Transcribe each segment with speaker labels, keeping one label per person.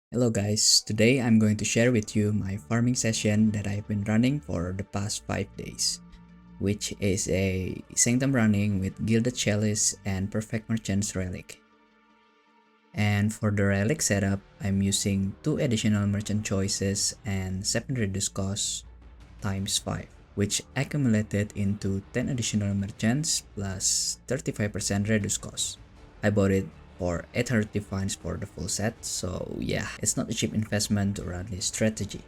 Speaker 1: Hello guys, today I'm going to share with you my farming session that I've been running for the past 5 days, which is a Sanctum running with Gilded Chalice and Perfect Merchant's Relic. And for the Relic setup, I'm using 2 additional merchant choices and 7 reduced costs times 5, which accumulated into 10 additional merchants plus 35% reduced cost. I bought it for 800 defines for the full set, so yeah, it's not a cheap investment to run this strategy.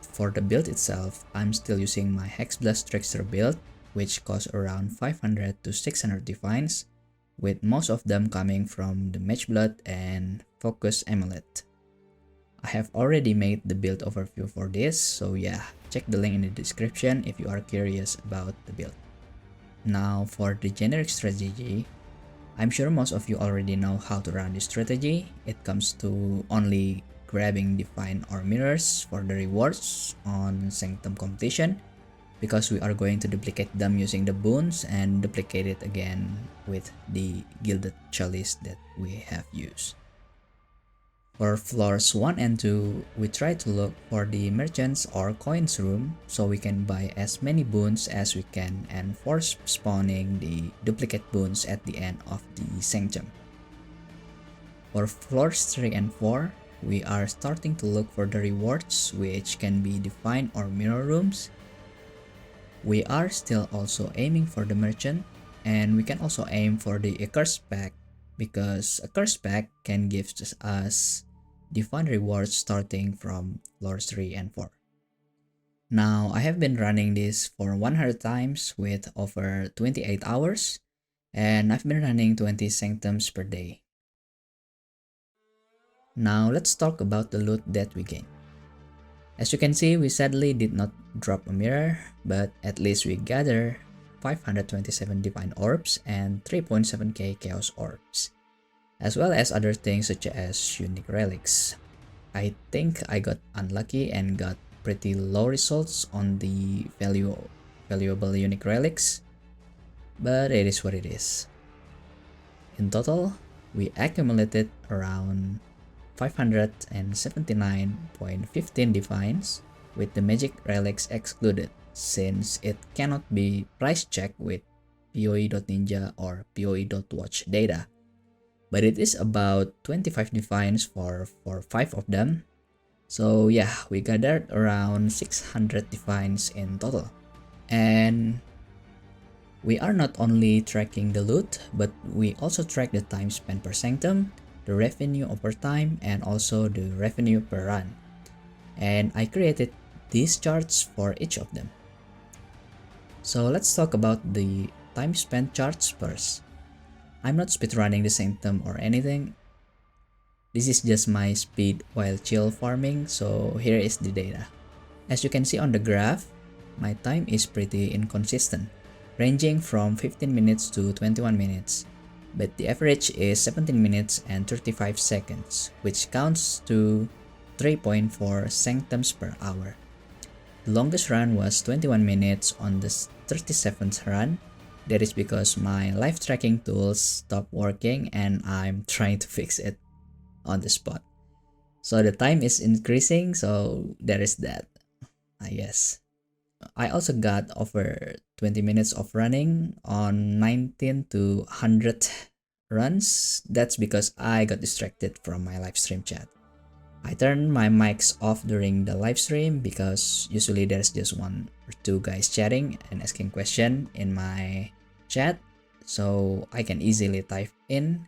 Speaker 1: For the build itself, I'm still using my Hexblast Trickster build, which costs around 500 to 600 defines, with most of them coming from the Matchblood and Focus Amulet. I have already made the build overview for this, so yeah, check the link in the description if you are curious about the build. Now for the generic strategy, I'm sure most of you already know how to run this strategy. It comes to only grabbing Define or Mirrors for the rewards on Sanctum competition, because we are going to duplicate them using the boons and duplicate it again with the Gilded Chalice that we have used. For floors 1 and 2, we try to look for the merchants or coins room so we can buy as many boons as we can and force spawning the duplicate boons at the end of the Sanctum. For floors 3 and 4, we are starting to look for the rewards, which can be Define or Mirror rooms. We are still also aiming for the merchant, and we can also aim for the Accursed Pack, because Accursed Pack can give us Define rewards starting from floors 3 and 4. Now, I have been running this for 100 times with over 28 hours, and I've been running 20 Sanctums per day. Now, let's talk about the loot that we gained. As you can see, we sadly did not drop a mirror, but at least we gather 527 Divine Orbs and 3.7k Chaos Orbs, as well as other things such as unique relics. I think I got unlucky and got pretty low results on the valuable unique relics, but it is what it is. In total, we accumulated around 579.15 defines, with the magic relics excluded, since it cannot be price checked with PoE.ninja or PoE.watch data. But it is about 25 defines for 5 of them. So yeah, we gathered around 600 defines in total. And we are not only tracking the loot, but we also track the time spent per sanctum, the revenue over time, and also the revenue per run. And I created these charts for each of them. So let's talk about the time spent charts first. I'm not speedrunning the Sanctum or anything. This is just my speed while chill farming, so here is the data. As you can see on the graph, my time is pretty inconsistent, ranging from 15 minutes to 21 minutes, but the average is 17 minutes and 35 seconds, which counts to 3.4 Sanctums per hour. The longest run was 21 minutes on the 37th run. That is because my live tracking tools stopped working and I'm trying to fix it on the spot. So the time is increasing, so there is that, I guess. I also got over 20 minutes of running on 19 to 100 runs. That's because I got distracted from my live stream chat. I turned my mics off during the live stream because usually there's just 1 or 2 guys chatting and asking questions in my chat, so I can easily type in.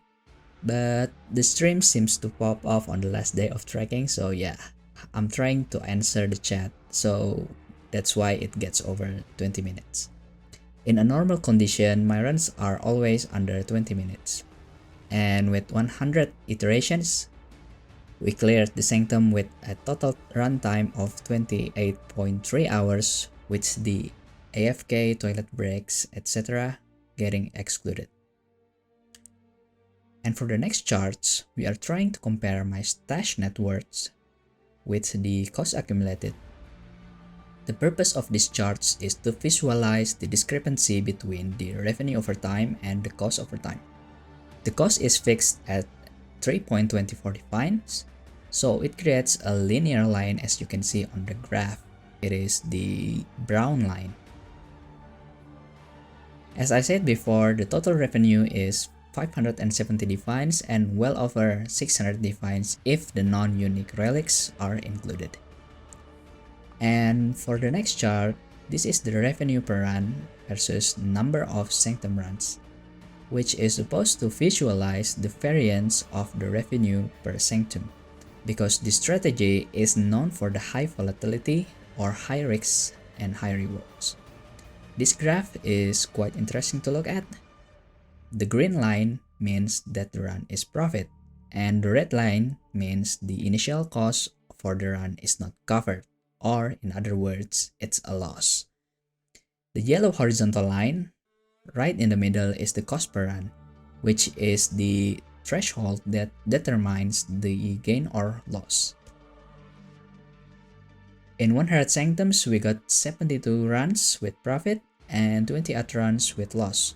Speaker 1: But the stream seems to pop off on the last day of tracking, so yeah, I'm trying to answer the chat, so that's why it gets over 20 minutes. In a normal condition, my runs are always under 20 minutes. And with 100 iterations, we cleared the Sanctum with a total runtime of 28.3 hours, with the AFK, toilet breaks, etc. getting excluded. And for the next charts, we are trying to compare my stash net worths with the cost accumulated. The purpose of these charts is to visualize the discrepancy between the revenue over time and the cost over time. The cost is fixed at 3.24 defines. So it creates a linear line as you can see on the graph. It is the brown line. As I said before, the total revenue is 570 defines and well over 600 defines if the non-unique relics are included. And for the next chart, this is the revenue per run versus number of Sanctum runs, which is supposed to visualize the variance of the revenue per Sanctum, because this strategy is known for the high volatility or high risks and high rewards. This graph is quite interesting to look at. The green line means that the run is profit, and the red line means the initial cost for the run is not covered, or in other words, it's a loss. The yellow horizontal line right in the middle is the cost per run, which is the threshold that determines the gain or loss. In 100 Sanctums, we got 72 runs with profit and 28 runs with loss.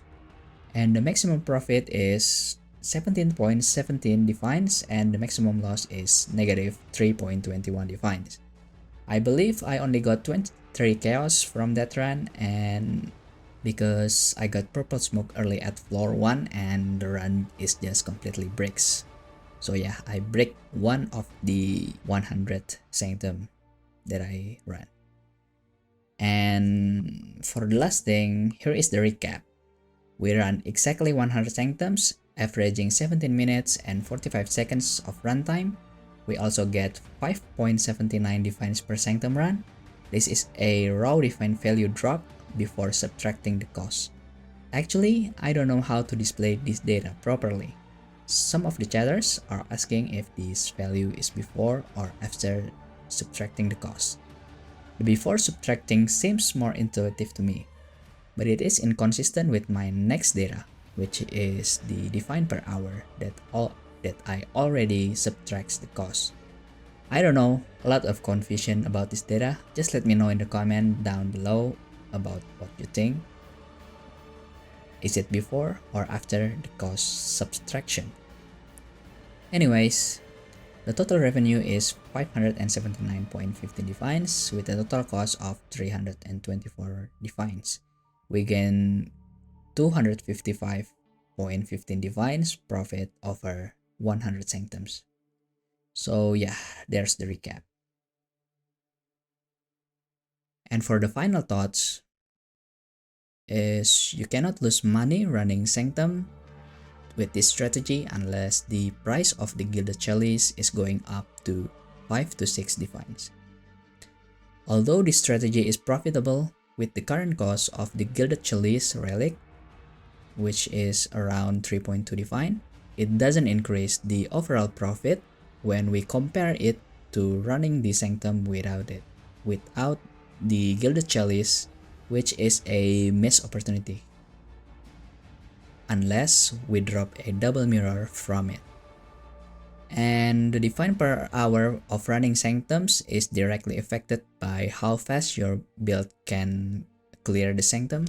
Speaker 1: And the maximum profit is 17.17 defines and the maximum loss is negative 3.21 defines. I believe I only got 23 chaos from that run, and because I got purple smoke early at floor 1 and the run is just completely bricks. So yeah, I break one of the 100 Sanctum that I ran. And for the last thing, here is the recap. We ran exactly 100 Sanctums, averaging 17 minutes and 45 seconds of runtime. We also get 5.79 defines per Sanctum run. This is a raw define value drop before subtracting the cost. Actually, I don't know how to display this data properly. Some of the chatters are asking if this value is before or after subtracting the cost. The before subtracting seems more intuitive to me, but it is inconsistent with my next data, which is the define per hour that I already subtracts the cost. I don't know, a lot of confusion about this data. Just let me know in the comment down below about what you think. Is it before or after the cost subtraction? Anyways, the total revenue is 579.15 defines with a total cost of 324 defines. We gain 255.15 defines profit over 100 Sanctums. So yeah, there's the recap. And for the final thoughts is you cannot lose money running Sanctum with this strategy unless the price of the Gilded Chalice is going up to 5 to 6 defines. Although this strategy is profitable with the current cost of the Gilded Chalice relic, which is around 3.2 define, it doesn't increase the overall profit when we compare it to running the Sanctum without the Gilded Chalice, which is a missed opportunity unless we drop a double mirror from it. And the define per hour of running Sanctums is directly affected by how fast your build can clear the Sanctum.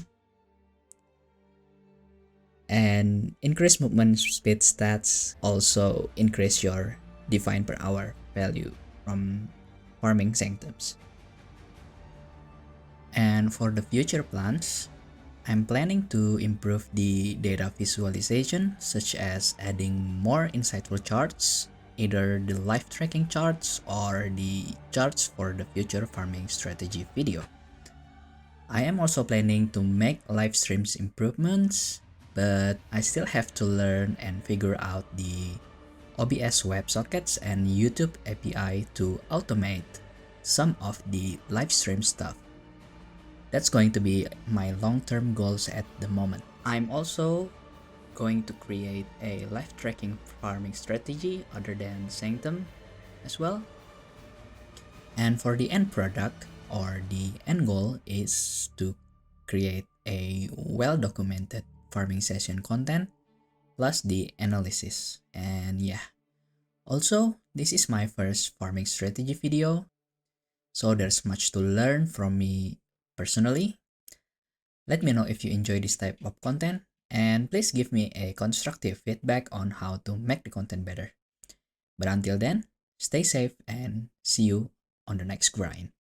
Speaker 1: And increased movement speed stats also increase your define per hour value from farming Sanctums. And for the future plans, I'm planning to improve the data visualization, such as adding more insightful charts, either the live tracking charts or the charts for the future farming strategy video. I am also planning to make live streams improvements, but I still have to learn and figure out the OBS WebSockets and YouTube API to automate some of the live stream stuff. That's going to be my long-term goals at the moment. I'm also going to create a live tracking farming strategy other than Sanctum as well. And for the end product or the end goal is to create a well-documented farming session content plus the analysis. And yeah, also this is my first farming strategy video, so there's much to learn from me personally. Let me know if you enjoy this type of content, and please give me a constructive feedback on how to make the content better. But until then, stay safe and see you on the next grind.